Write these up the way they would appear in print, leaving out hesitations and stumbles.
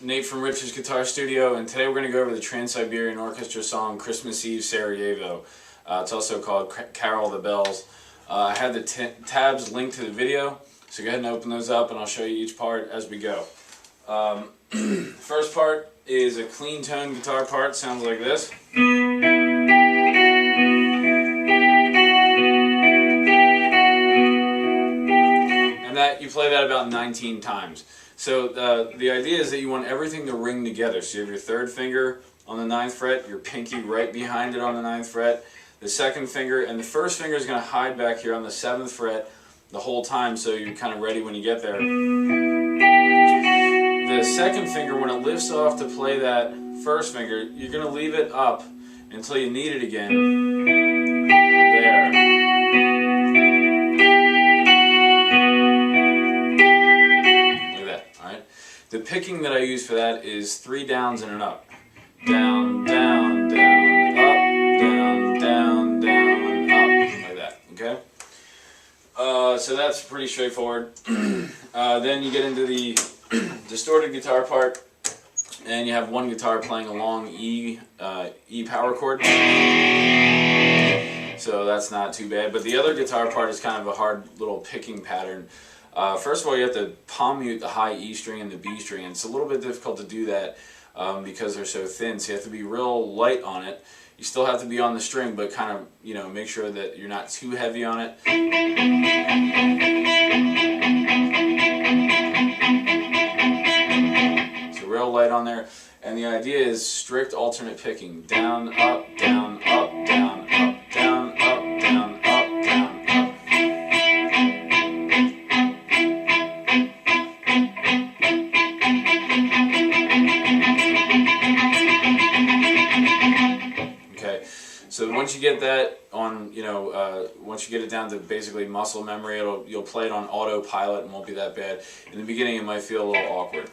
Nate from Richard's Guitar Studio, and today we're going to go over the Trans Siberian Orchestra song Christmas Eve Sarajevo. It's also called Carol of the Bells. I have the tabs linked to the video, so go ahead and open those up and I'll show you each part as we go. First part is a clean tone guitar part, sounds like this. And that you play that about 19 times. So the idea is that you want everything to ring together. So you have your third finger on the 9th fret, your pinky right behind it on the 9th fret, the second finger, and the first finger is going to hide back here on the 7th fret the whole time, so you're kind of ready when you get there. The second finger, when it lifts off to play that first finger, you're going to leave it up until you need it again. There. The picking that I use for that is 3 downs and an up. Down, down, down, up, down, down, down, up, like that, okay? So that's pretty straightforward. Then you get into the distorted guitar part, and you have one guitar playing a long E power chord. So that's not too bad, but the other guitar part is kind of a hard little picking pattern. First of all, you have to palm mute the high E string and the B string, and it's a little bit difficult to do that because they're so thin, so you have to be real light on it. You still have to be on the string, but kind of, you know, make sure that you're not too heavy on it. idea is strict alternate picking. Down, up, down, up, down, up, down, up, down, up, down, up. Okay, so once you get that on, once you get it down to basically muscle memory, you'll play it on autopilot and won't be that bad. In the beginning, it might feel a little awkward.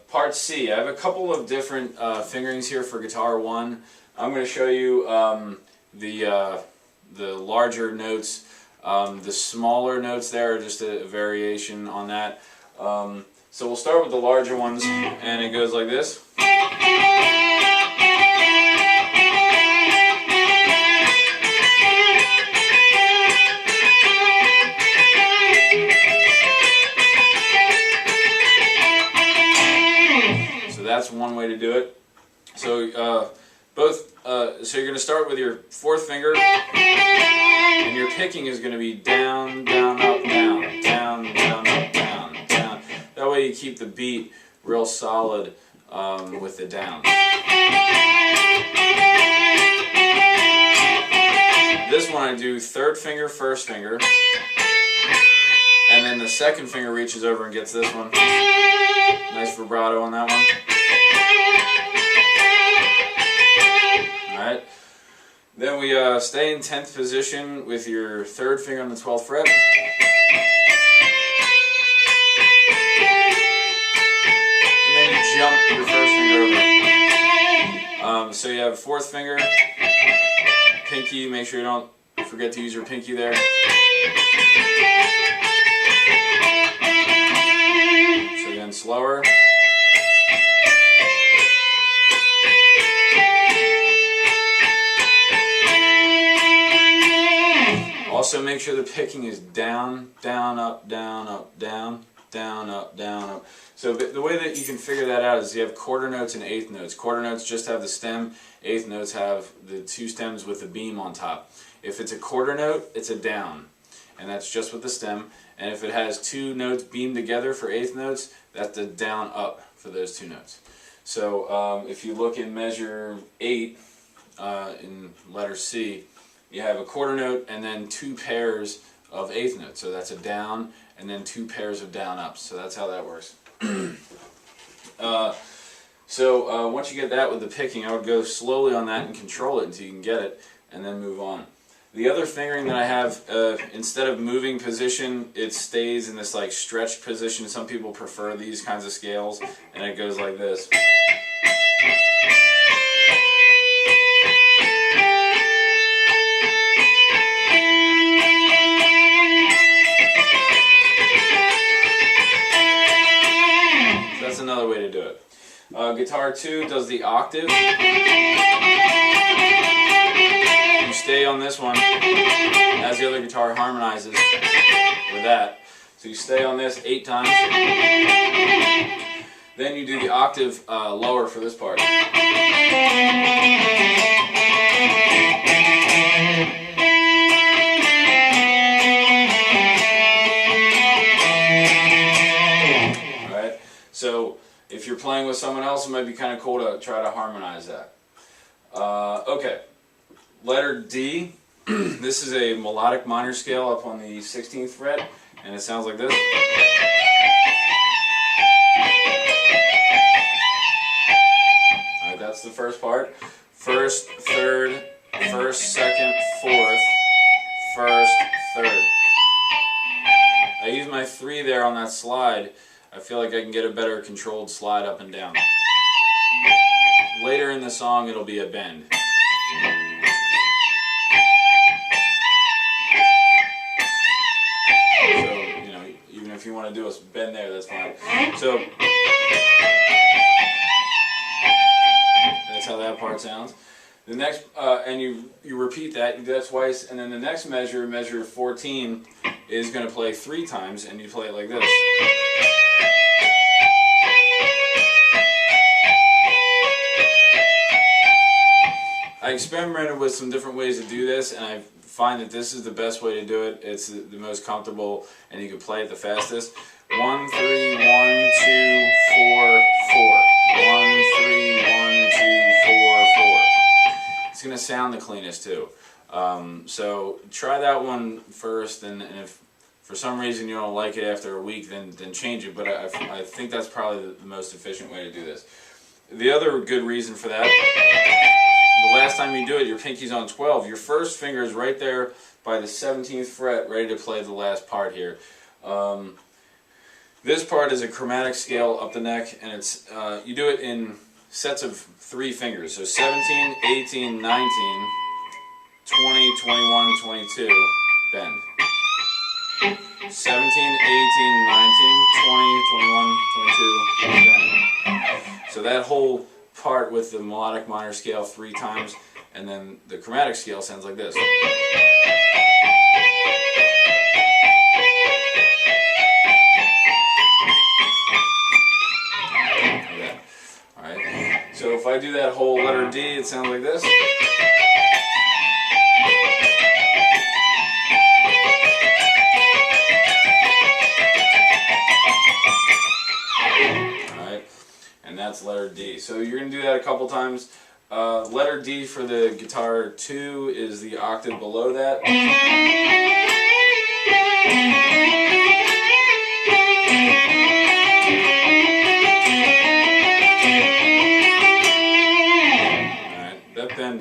Part C. I have a couple of different fingerings here for guitar 1. I'm going to show you the larger notes. The smaller notes there are just a variation on that. So we'll start with the larger ones, and it goes like this. That's one way to do it. So so you're going to start with your 4th finger, and your picking is going to be down, down, up, down, down, down, up, down, down. That way you keep the beat real solid with the down. This one I do 3rd finger, 1st finger, and then the 2nd finger reaches over and gets this one. Nice vibrato on that one. Alright. Then we stay in 10th position with your 3rd finger on the 12th fret. And then you jump your 1st finger over. So you have 4th finger, pinky, make sure you don't forget to use your pinky there. So again, slower. Also make sure the picking is down, down, up, down, up, down, down, up, down, up. So the way that you can figure that out is you have quarter notes and eighth notes. Quarter notes just have the stem, eighth notes have the 2 stems with the beam on top. If it's a quarter note, it's a down, and that's just with the stem. And if it has 2 notes beamed together for eighth notes, that's the down, up for those 2 notes. So if you look in measure 8 in letter C, you have a quarter note and then 2 pairs of eighth notes. So that's a down and then 2 pairs of down ups. So that's how that works. Once you get that with the picking, I would go slowly on that and control it until you can get it, and then move on. The other fingering that I have, instead of moving position, it stays in this like stretched position. Some people prefer these kinds of scales, and it goes like this. That's another way to do it. Guitar 2 does the octave. You stay on this one as the other guitar harmonizes with that. So you stay on this 8 times. Then you do the octave lower for this part. Alright, so if you're playing with someone else, it might be kind of cool to try to harmonize that. Okay, letter D. This is a melodic minor scale up on the 16th fret, and it sounds like this. Alright, that's the first part. First, third, first, second, fourth, first, third. I use my 3 there on that slide. I feel like I can get a better controlled slide up and down. Later in the song, it'll be a bend. So, even if you want to do a bend there, that's fine. So, that's how that part sounds. The next, and you repeat that, you do that twice, and then the next measure, measure 14, is going to play 3 times, and you play it like this. I experimented with some different ways to do this, and I find that this is the best way to do it. It's the most comfortable, and you can play it the fastest. 1, 3, 1, 2, 4, 4. 1, 3. to sound the cleanest too. So try that one first, and if for some reason you don't like it after a week, then change it. But I think that's probably the most efficient way to do this. The other good reason for that, the last time you do it, your pinky's on 12. Your first finger is right there by the 17th fret, ready to play the last part here. This part is a chromatic scale up the neck, and it's you do it in sets of 3 fingers. So 17, 18, 19, 20, 21, 22, bend. 17, 18, 19, 20, 21, 22, bend. So that whole part with the melodic minor scale 3 times, and then the chromatic scale sounds like this. So if I do that whole letter D, it sounds like this. Alright, and that's letter D. So you're going to do that a couple times. Letter D for the guitar 2 is the octave below that. Then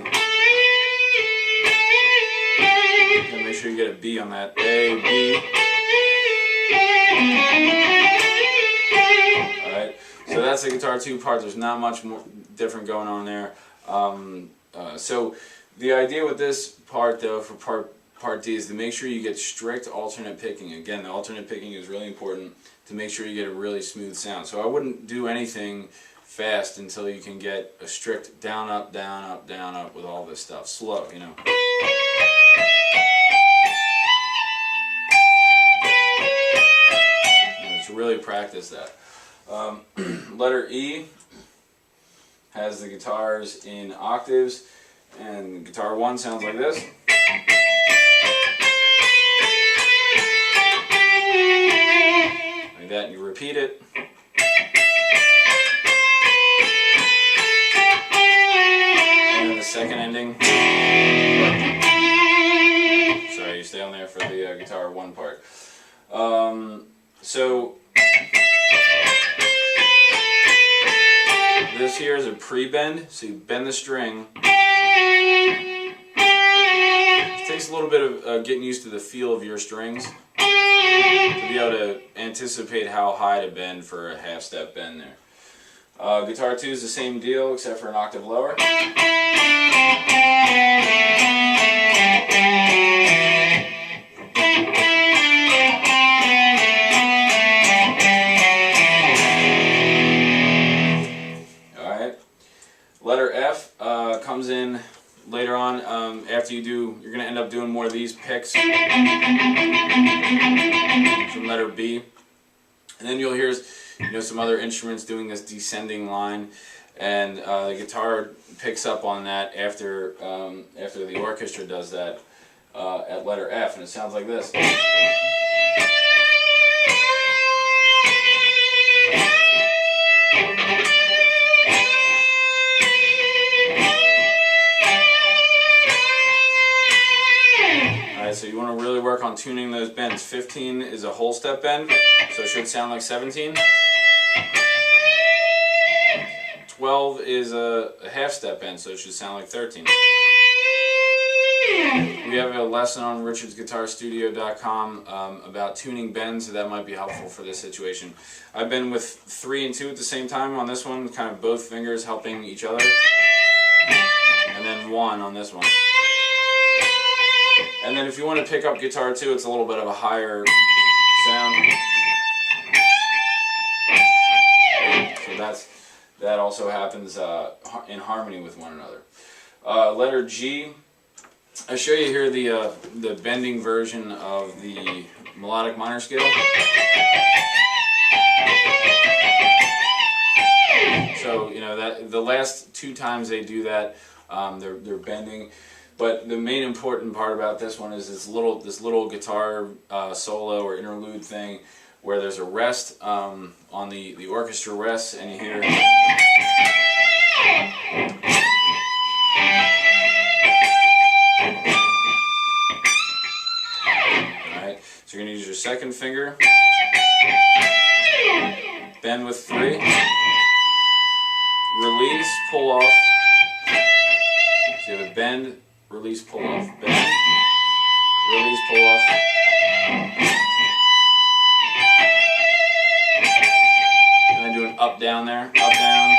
make sure you get a B on that. A, B. Alright, so that's the guitar 2 part. There's not much more different going on there. So the idea with this part, though, for part D is to make sure you get strict alternate picking. Again, the alternate picking is really important to make sure you get a really smooth sound. So I wouldn't do anything fast until you can get a strict down, up, down, up, down, up with all this stuff. Slow, you know. To really practice that. Letter E has the guitars in octaves, and guitar 1 sounds like this. Like that, and you repeat it. Second ending. Sorry, you stay on there for the guitar 1 part. So this here is a pre-bend, so you bend the string. It takes a little bit of getting used to the feel of your strings to be able to anticipate how high to bend for a half-step bend there. Guitar 2 is the same deal, except for an octave lower. Alright. Letter F comes in later on. After you do, you're going to end up doing more of these picks from letter B. And then you'll hear some other instruments doing this descending line, and the guitar picks up on that after the orchestra does that at letter F, and it sounds like this. Alright, so you want to really work on tuning those bends. 15 is a whole step bend, so it should sound like 17. 12 is a half step bend, so it should sound like 13. We have a lesson on richardsguitarstudio.com about tuning bends, so that might be helpful for this situation. I've been with 3 and 2 at the same time on this one, kind of both fingers helping each other, and then 1 on this one. And then if you want to pick up guitar 2, it's a little bit of a higher sound. So that also happens in harmony with one another. Letter G. I show you here the bending version of the melodic minor scale. So that the last 2 times they do that, they're bending. But the main important part about this one is this little guitar solo or interlude thing, where there's a rest on the orchestra rests, and you hear. second finger, bend with 3, release, pull off. So you have a bend, release, pull off, bend, release, pull off. And then do an up down there, up down,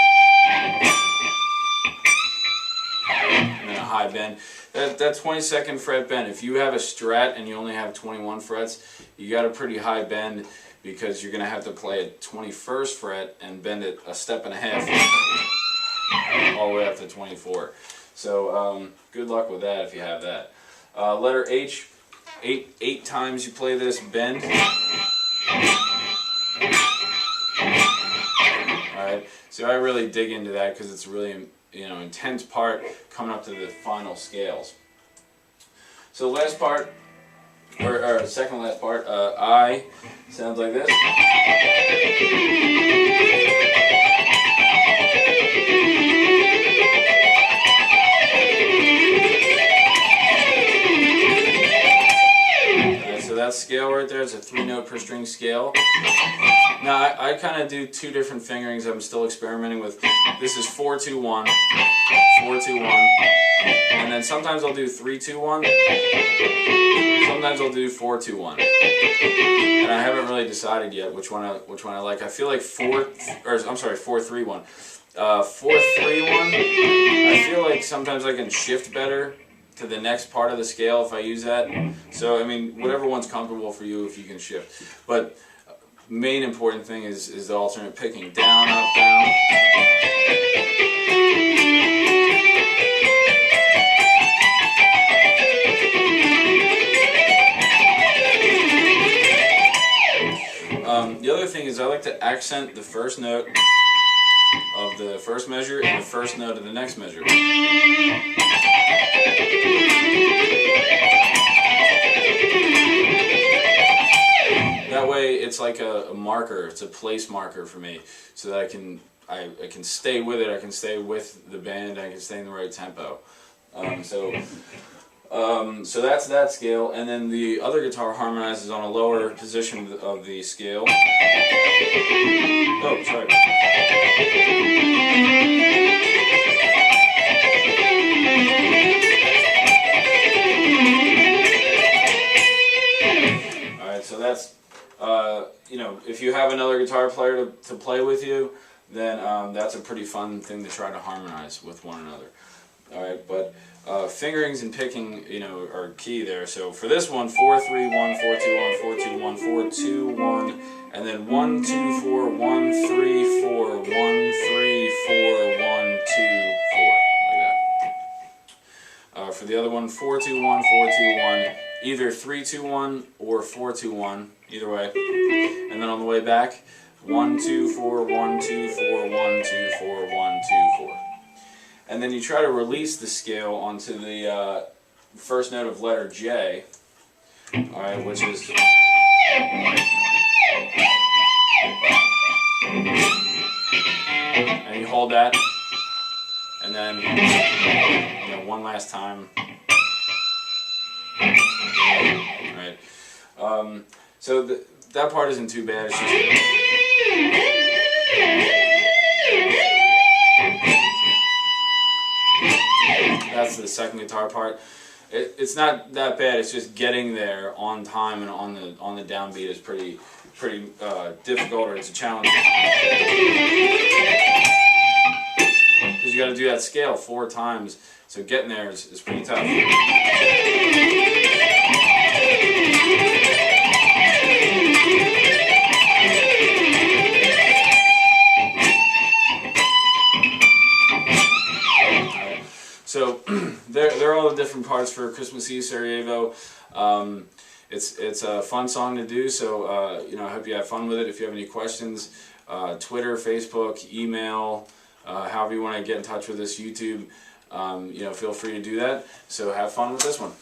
and then a high bend. That 22nd fret bend, if you have a Strat and you only have 21 frets, you got a pretty high bend because you're going to have to play at 21st fret and bend it a step and a half all the way up to 24. So good luck with that if you have that. Letter H, eight times you play this bend. Alright, so I really dig into that because it's really intense part coming up to the final scales. So last part, or second last part, I sounds like this. So that scale right there is a 3-note per string scale. Now I kind of do 2 different fingerings. I'm still experimenting with. This is 4-2-1, 4-2-1, and then sometimes I'll do 3-2-1. Sometimes I'll do 4-2-1, and I haven't really decided yet which one I like. I feel like 4-3-1. 4-3-1. I feel like sometimes I can shift better to the next part of the scale if I use that. So I mean, whatever one's comfortable for you, if you can shift. But main important thing is the alternate picking, down, up, down. The other thing is I like to accent the first note of the first measure and the first note of the next measure. That way it's like a marker, it's a place marker for me, so that I can stay with it, I can stay with the band, I can stay in the right tempo. So that's that scale, and then the other guitar harmonizes on a lower position of the scale. Oh, sorry. Alright, so that's, if you have another guitar player to play with you, then that's a pretty fun thing to try to harmonize with one another. Alright, but fingerings and picking, are key there. So for this one, 4-3-1, 4-2-1, 4-2-1, 4-2-1, and then 1-2-4, 1-3-4, 1-3-4, 1-2-4, like that. For the other one, 4-2-1, 4-2-1, either 3-2-1 or 4-2-1, either way. And then on the way back, 1-2-4, 1-2-4, 1-2-4, 1-2-4. And then you try to release the scale onto the first note of letter J, alright, which is, and you hold that, and then one last time. Alright, so that part isn't too bad. It's just that's the second guitar part. It's not that bad. It's just getting there on time and on the downbeat is pretty difficult, or it's a challenge. Because you got to do that scale 4 times, so getting there is pretty tough. So they're all the different parts for Christmas Eve Sarajevo. It's a fun song to do, so I hope you have fun with it. If you have any questions, Twitter, Facebook, email, however you want to get in touch with us, YouTube, feel free to do that. So have fun with this one.